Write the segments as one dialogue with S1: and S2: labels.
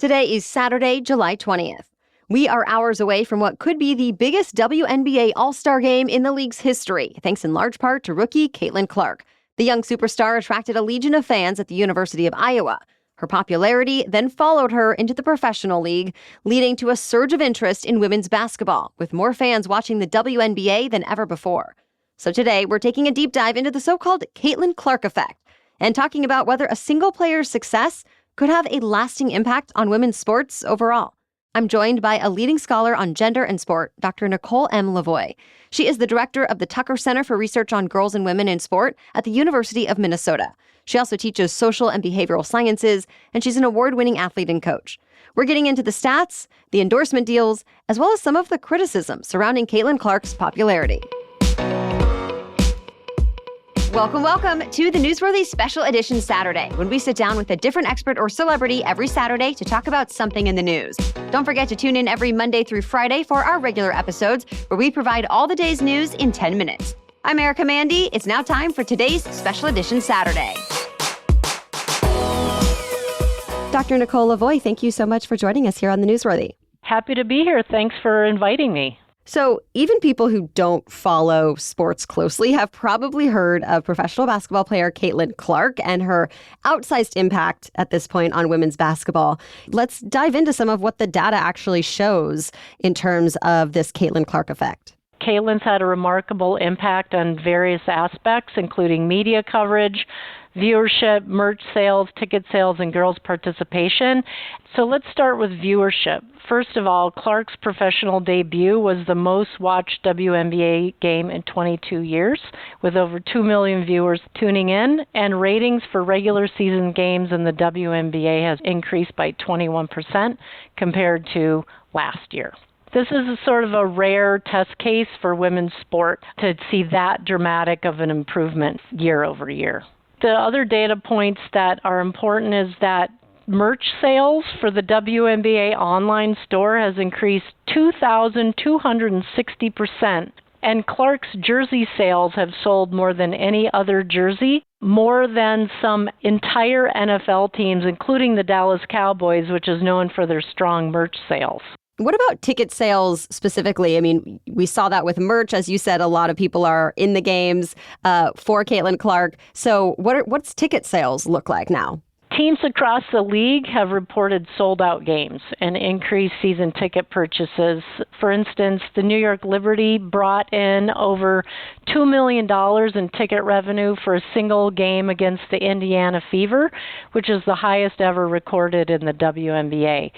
S1: Today is Saturday, July 20th. We are hours away from what could be the biggest WNBA All-Star Game in the league's history, thanks in large part to rookie Caitlin Clark. The young superstar attracted a legion of fans at the University of Iowa. Her popularity then followed her into the professional league, leading to a surge of interest in women's basketball, with more fans watching the WNBA than ever before. So today, we're taking a deep dive into the so-called Caitlin Clark effect and talking about whether a single player's success could have a lasting impact on women's sports overall. I'm joined by a leading scholar on gender and sport, Dr. Nicole M. Lavoi. She is the director of the Tucker Center for Research on Girls and Women in Sport at the University of Minnesota. She also teaches social and behavioral sciences, and she's an award-winning athlete and coach. We're getting into the stats, the endorsement deals, as well as some of the criticism surrounding Caitlin Clark's popularity. Welcome to the Newsworthy Special Edition Saturday, when we sit down with a different expert or celebrity every Saturday to talk about something in the news. Don't forget to tune in every Monday through Friday for our regular episodes, where we provide all the day's news in 10 minutes. I'm Erica Mandy. It's now time for today's Special Edition Saturday. Dr. Nicole Lavoi, thank you so much for joining us here on the Newsworthy.
S2: Happy to be here. Thanks for inviting me.
S1: So even people who don't follow sports closely have probably heard of professional basketball player Caitlin Clark and her outsized impact at this point on women's basketball. Let's dive into some of what the data actually shows in terms of this Caitlin Clark effect.
S2: Caitlin's had a remarkable impact on various aspects, including media coverage, viewership, merch sales, ticket sales, and girls' participation. So let's start with viewership. First of all, Clark's professional debut was the most watched WNBA game in 22 years, with over 2 million viewers tuning in, and ratings for regular season games in the WNBA has increased by 21% compared to last year. This is a sort of a rare test case for women's sport to see that dramatic of an improvement year over year. The other data points that are important is that merch sales for the WNBA online store has increased 2,260%, and Clark's jersey sales have sold more than any other jersey, more than some entire NFL teams, including the Dallas Cowboys, which is known for their strong merch sales.
S1: What about ticket sales specifically? I mean, we saw that with merch. As you said, a lot of people are in the games for Caitlin Clark. So what's ticket sales look like now?
S2: Teams across the league have reported sold-out games and increased season ticket purchases. For instance, the New York Liberty brought in over $2 million in ticket revenue for a single game against the Indiana Fever, which is the highest ever recorded in the WNBA.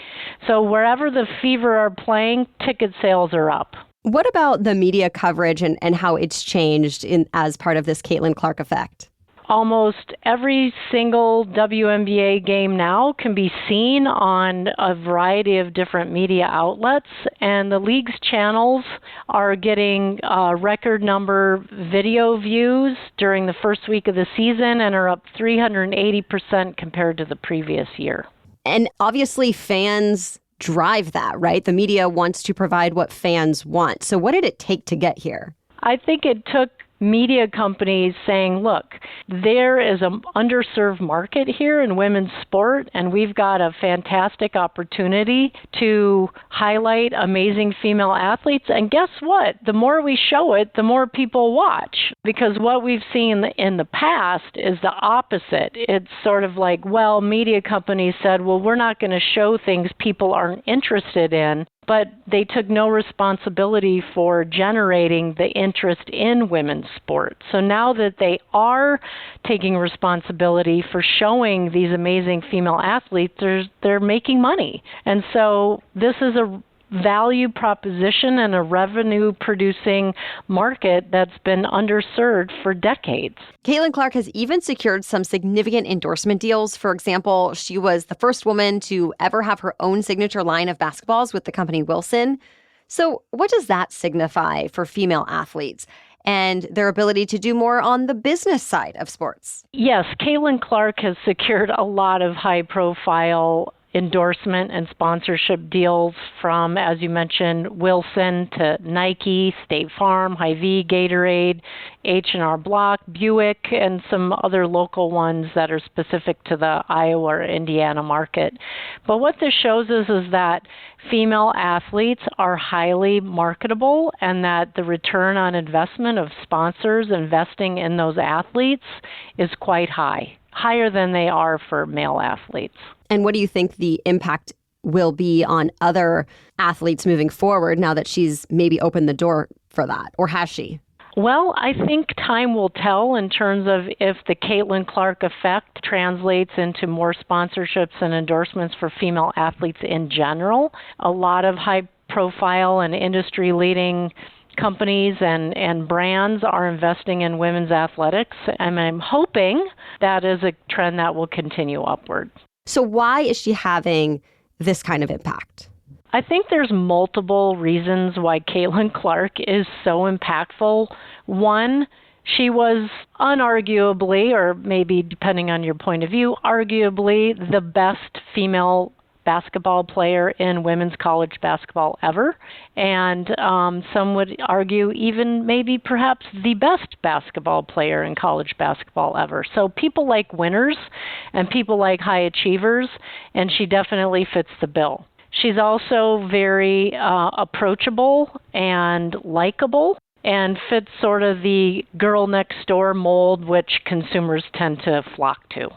S2: So wherever the Fever are playing, ticket sales are up.
S1: What about the media coverage and how it's changed as part of this Caitlin Clark effect?
S2: Almost every single WNBA game now can be seen on a variety of different media outlets, and the league's channels are getting record number video views during the first week of the season and are up 380% compared to the previous year.
S1: And obviously fans drive that, right? The media wants to provide what fans want. So what did it take to get here?
S2: I think it took media companies saying, look, there is an underserved market here in women's sport, and we've got a fantastic opportunity to highlight amazing female athletes. And guess what? The more we show it, the more people watch. Because what we've seen in the past is the opposite. It's sort of like, well, media companies said, well, we're not going to show things people aren't interested in. But they took no responsibility for generating the interest in women's sport. So now that they are taking responsibility for showing these amazing female athletes, they're making money. And so this is a value proposition and a revenue-producing market that's been underserved for decades.
S1: Caitlin Clark has even secured some significant endorsement deals. For example, she was the first woman to ever have her own signature line of basketballs with the company Wilson. So what does that signify for female athletes and their ability to do more on the business side of sports?
S2: Yes, Caitlin Clark has secured a lot of high-profile endorsement and sponsorship deals from, as you mentioned, Wilson to Nike, State Farm, Hy-Vee, Gatorade, H&R Block, Buick, and some other local ones that are specific to the Iowa or Indiana market. But what this shows us is that female athletes are highly marketable and that the return on investment of sponsors investing in those athletes is quite high, higher than they are for male athletes.
S1: And what do you think the impact will be on other athletes moving forward now that she's maybe opened the door for that? Or has she?
S2: Well, I think time will tell in terms of if the Caitlin Clark effect translates into more sponsorships and endorsements for female athletes in general. A lot of high-profile and industry-leading companies and brands are investing in women's athletics, and I'm hoping that is a trend that will continue upward.
S1: So why is she having this kind of impact?
S2: I think there's multiple reasons why Caitlin Clark is so impactful. One, she was unarguably, or maybe depending on your point of view, arguably the best female basketball player in women's college basketball ever. And some would argue even maybe perhaps the best basketball player in college basketball ever. So people like winners and people like high achievers, and she definitely fits the bill. She's also very approachable and likable and fits sort of the girl next door mold, which consumers tend to flock to.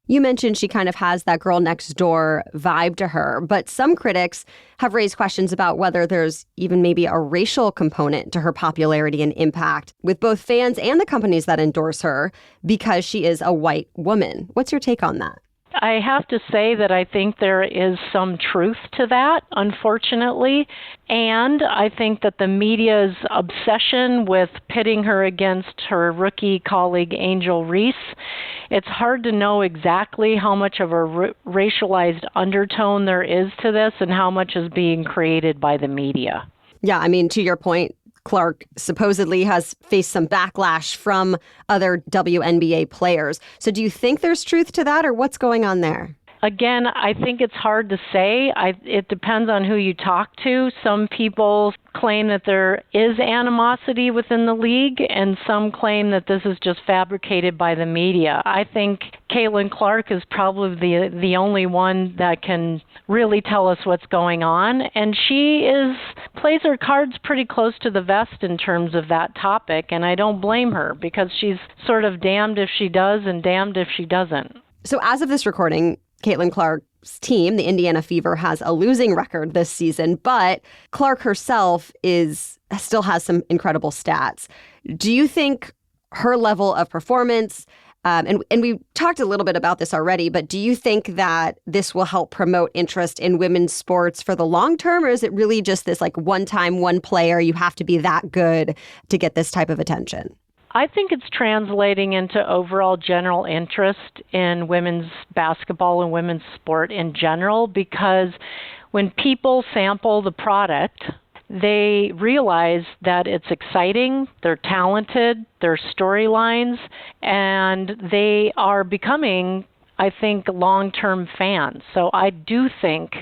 S1: You mentioned she kind of has that girl next door vibe to her, but some critics have raised questions about whether there's even maybe a racial component to her popularity and impact with both fans and the companies that endorse her because she is a white woman. What's your take on that?
S2: I have to say that I think there is some truth to that, unfortunately. And I think that the media's obsession with pitting her against her rookie colleague, Angel Reese, it's hard to know exactly how much of a racialized undertone there is to this and how much is being created by the media.
S1: Yeah, I mean, to your point, Clark supposedly has faced some backlash from other WNBA players. So do you think there's truth to that, or what's going on there?
S2: Again, I think it's hard to say. It depends on who you talk to. Some people claim that there is animosity within the league, and some claim that this is just fabricated by the media. I think Caitlin Clark is probably the only one that can really tell us what's going on, and she plays her cards pretty close to the vest in terms of that topic, and I don't blame her because she's sort of damned if she does and damned if she doesn't.
S1: So as of this recording, Caitlin Clark's team, the Indiana Fever, has a losing record this season, but Clark herself still has some incredible stats. Do you think her level of performance, and we talked a little bit about this already, but do you think that this will help promote interest in women's sports for the long term, or is it really just this like one time, one player, you have to be that good to get this type of attention?
S2: I think it's translating into overall general interest in women's basketball and women's sport in general, because when people sample the product, they realize that it's exciting, they're talented, they're storylines, and they are becoming, I think, long-term fans. So I do think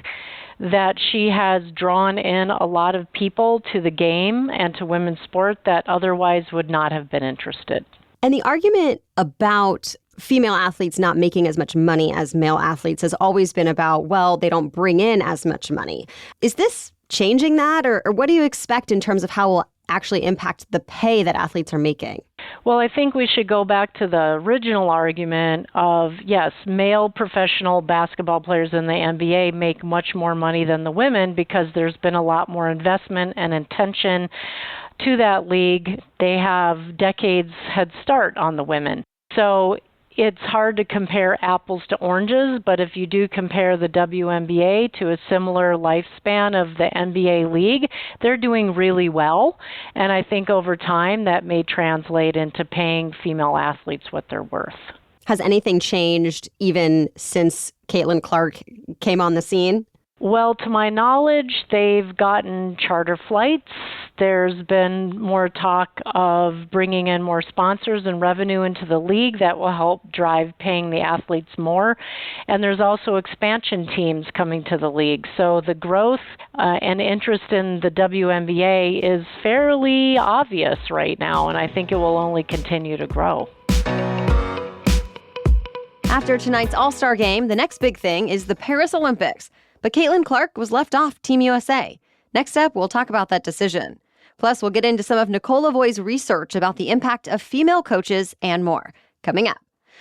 S2: that she has drawn in a lot of people to the game and to women's sport that otherwise would not have been interested.
S1: And the argument about female athletes not making as much money as male athletes has always been about, well, they don't bring in as much money. Is this changing that, or what do you expect in terms of how it will actually impact the pay that athletes are making?
S2: Well, I think we should go back to the original argument of, yes, male professional basketball players in the NBA make much more money than the women because there's been a lot more investment and attention to that league. They have decades head start on the women. So it's hard to compare apples to oranges, but if you do compare the WNBA to a similar lifespan of the NBA league, they're doing really well. And I think over time that may translate into paying female athletes what they're worth.
S1: Has anything changed even since Caitlin Clark came on the scene?
S2: Well, to my knowledge, they've gotten charter flights. There's been more talk of bringing in more sponsors and revenue into the league that will help drive paying the athletes more. And there's also expansion teams coming to the league. So the growth and interest in the WNBA is fairly obvious right now, and I think it will only continue to grow.
S1: After tonight's All-Star Game, the next big thing is the Paris Olympics. But Caitlin Clark was left off Team USA. Next up, we'll talk about that decision. Plus, we'll get into some of Nicole Lavoi's research about the impact of female coaches and more, coming up.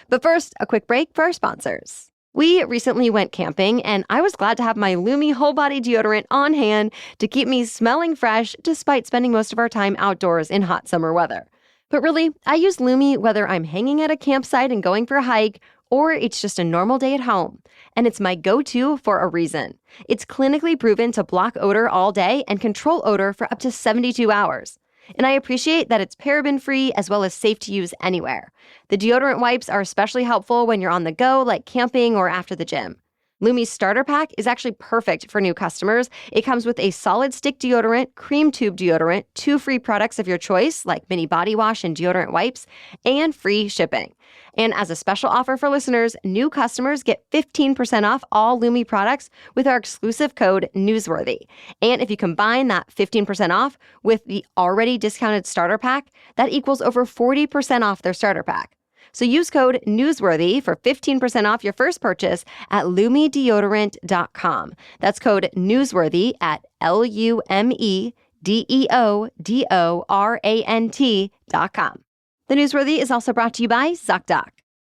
S1: But first, a quick break for our sponsors. We recently went camping, and I was glad to have my Lumi whole body deodorant on hand to keep me smelling fresh despite spending most of our time outdoors in hot summer weather. But really, I use Lumi whether I'm hanging at a campsite and going for a hike, or it's just a normal day at home. And it's my go-to for a reason. It's clinically proven to block odor all day and control odor for up to 72 hours. And I appreciate that it's paraben-free as well as safe to use anywhere. The deodorant wipes are especially helpful when you're on the go, like camping or after the gym. Lumi's starter pack is actually perfect for new customers. It comes with a solid stick deodorant, cream tube deodorant, 2 free products of your choice, like mini body wash and deodorant wipes, and free shipping. And as a special offer for listeners, new customers get 15% off all Lumi products with our exclusive code Newsworthy. And if you combine that 15% off with the already discounted starter pack, that equals over 40% off their starter pack. So use code Newsworthy for 15% off your first purchase at LumiDeodorant.com. That's code Newsworthy at LumiDeodorant.com. The Newsworthy is also brought to you by ZocDoc.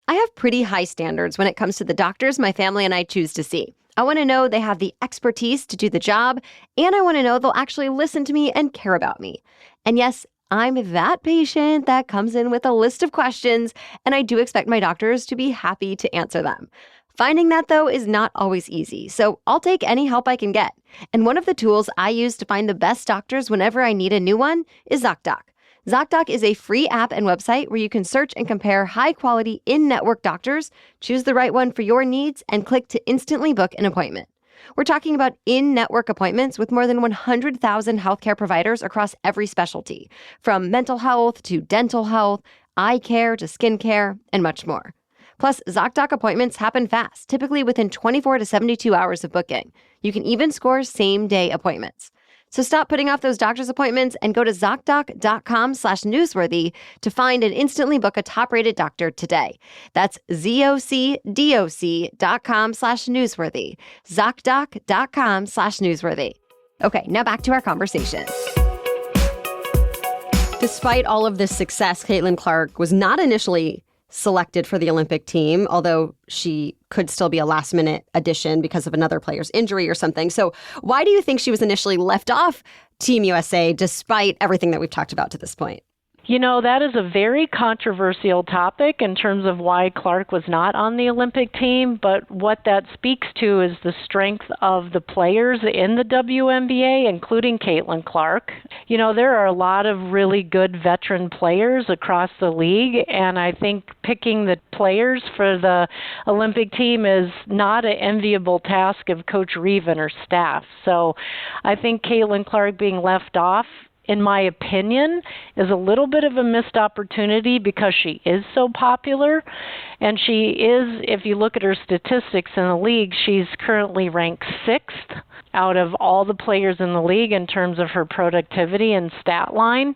S1: I have pretty high standards when it comes to the doctors my family and I choose to see. I want to know they have the expertise to do the job, and I want to know they'll actually listen to me and care about me. And yes, I'm that patient that comes in with a list of questions, and I do expect my doctors to be happy to answer them. Finding that, though, is not always easy, so I'll take any help I can get. And one of the tools I use to find the best doctors whenever I need a new one is ZocDoc. ZocDoc is a free app and website where you can search and compare high-quality in-network doctors, choose the right one for your needs, and click to instantly book an appointment. We're talking about in-network appointments with more than 100,000 healthcare providers across every specialty, from mental health to dental health, eye care to skin care, and much more. Plus, ZocDoc appointments happen fast, typically within 24 to 72 hours of booking. You can even score same-day appointments. So stop putting off those doctor's appointments and go to ZocDoc.com/newsworthy to find and instantly book a top-rated doctor today. That's ZocDoc.com/newsworthy. ZocDoc.com/newsworthy. Okay, now back to our conversation. Despite all of this success, Caitlin Clark was not initially selected for the Olympic team, although she could still be a last-minute addition because of another player's injury or something. So why do you think she was initially left off Team USA despite everything that we've talked about to this point?
S2: You know, that is a very controversial topic in terms of why Clark was not on the Olympic team, but what that speaks to is the strength of the players in the WNBA, including Caitlin Clark. You know, there are a lot of really good veteran players across the league, and I think picking the players for the Olympic team is not an enviable task of Coach Reeve and her staff. So I think Caitlin Clark being left off, in my opinion, is a little bit of a missed opportunity because she is so popular. And she is, if you look at her statistics in the league, she's currently ranked 6th out of all the players in the league in terms of her productivity and stat line.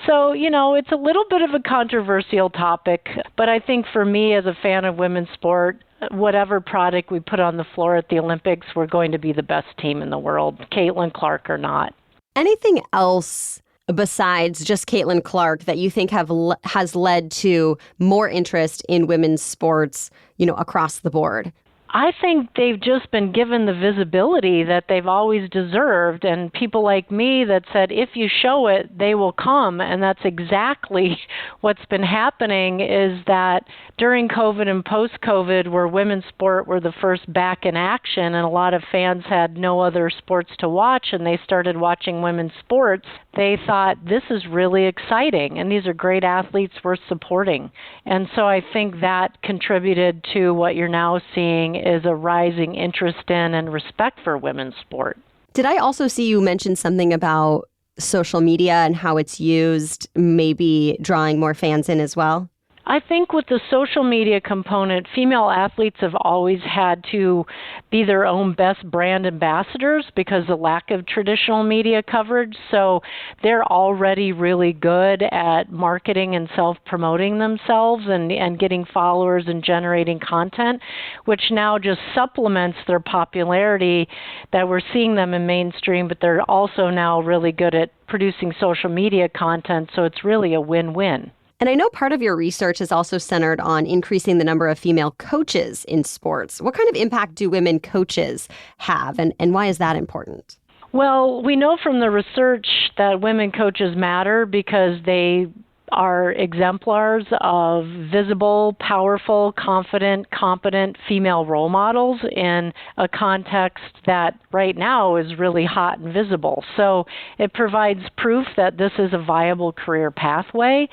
S2: So, you know, it's a little bit of a controversial topic. But I think for me as a fan of women's sport, whatever product we put on the floor at the Olympics, we're going to be the best team in the world, Caitlin Clark or not.
S1: Anything else besides just Caitlin Clark that you think has led to more interest in women's sports, you know, across the board?
S2: I think they've just been given the visibility that they've always deserved, and people like me that said, if you show it, they will come, and that's exactly what's been happening, is that during COVID and post-COVID, where women's sport were the first back in action, and a lot of fans had no other sports to watch, and they started watching women's sports, they thought, this is really exciting, and these are great athletes worth supporting. And so I think that contributed to what you're now seeing is a rising interest in and respect for women's sport.
S1: Did I also see you mention something about social media and how it's used, maybe drawing more fans in as well?
S2: I think with the social media component, female athletes have always had to be their own best brand ambassadors because of the lack of traditional media coverage. So they're already really good at marketing and self-promoting themselves and getting followers and generating content, which now just supplements their popularity that we're seeing them in mainstream, but they're also now really good at producing social media content. So it's really a win-win.
S1: And I know part of your research is also centered on increasing the number of female coaches in sports. What kind of impact do women coaches have, and why is that important?
S2: Well, we know from the research that women coaches matter because they are exemplars of visible, powerful, confident, competent female role models in a context that right now is really hot and visible. So it provides proof that this is a viable career pathway.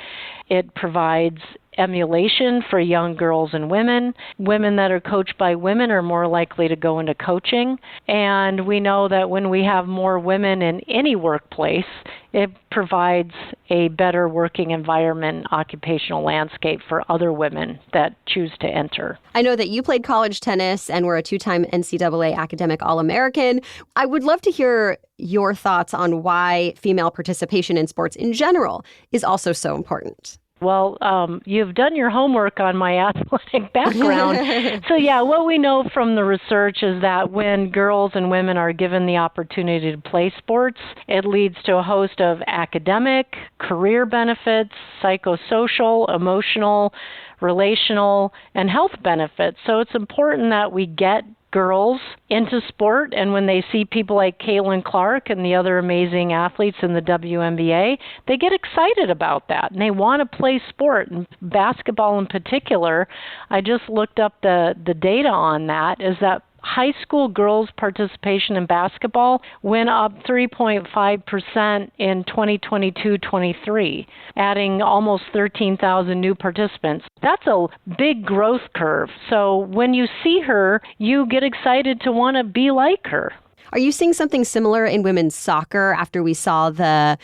S2: It provides emulation for young girls and women. Women that are coached by women are more likely to go into coaching. And we know that when we have more women in any workplace, it provides a better working environment, occupational landscape for other women that choose to enter.
S1: I know that you played college tennis and were a two-time NCAA academic All-American. I would love to hear your thoughts on why female participation in sports in general is also so important.
S2: Well, you've done your homework on my athletic background. So, yeah, what we know from the research is that when girls and women are given the opportunity to play sports, it leads to a host of academic, career benefits, psychosocial, emotional, relational, and health benefits. So it's important that we get girls into sport, and when they see people like Caitlin Clark and the other amazing athletes in the WNBA, they get excited about that, and they want to play sport. And basketball in particular, I just looked up the data on that, is that high school girls' participation in basketball went up 3.5% in 2022-23, adding almost 13,000 new participants. That's a big growth curve. So when you see her, you get excited to want to be like her.
S1: Are you seeing something similar in women's soccer after we saw the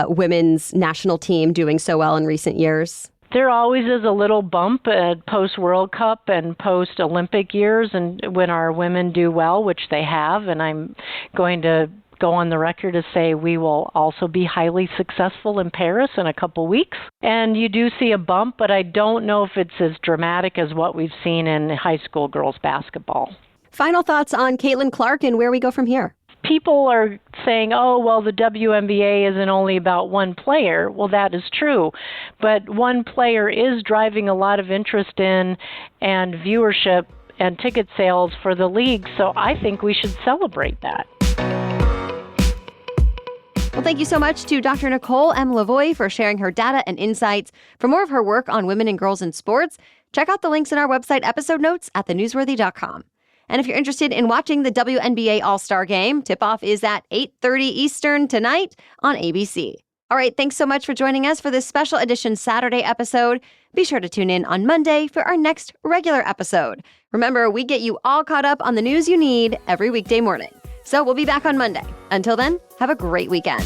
S1: women's national team doing so well in recent years?
S2: There always is a little bump at post-World Cup and post-Olympic years, and when our women do well, which they have, and I'm going to go on the record to say we will also be highly successful in Paris in a couple weeks. And you do see a bump, but I don't know if it's as dramatic as what we've seen in high school girls basketball.
S1: Final thoughts on Caitlin Clark and where we go from here?
S2: People are saying, oh, well, the WNBA isn't only about one player. Well, that is true. But one player is driving a lot of interest in and viewership and ticket sales for the league. So I think we should celebrate that.
S1: Well, thank you so much to Dr. Nicole M. Lavoi for sharing her data and insights. For more of her work on women and girls in sports, check out the links in our website episode notes at thenewsworthy.com. And if you're interested in watching the WNBA All-Star Game, tip-off is at 8:30 Eastern tonight on ABC. All right, thanks so much for joining us for this special edition Saturday episode. Be sure to tune in on Monday for our next regular episode. Remember, we get you all caught up on the news you need every weekday morning. So we'll be back on Monday. Until then, have a great weekend.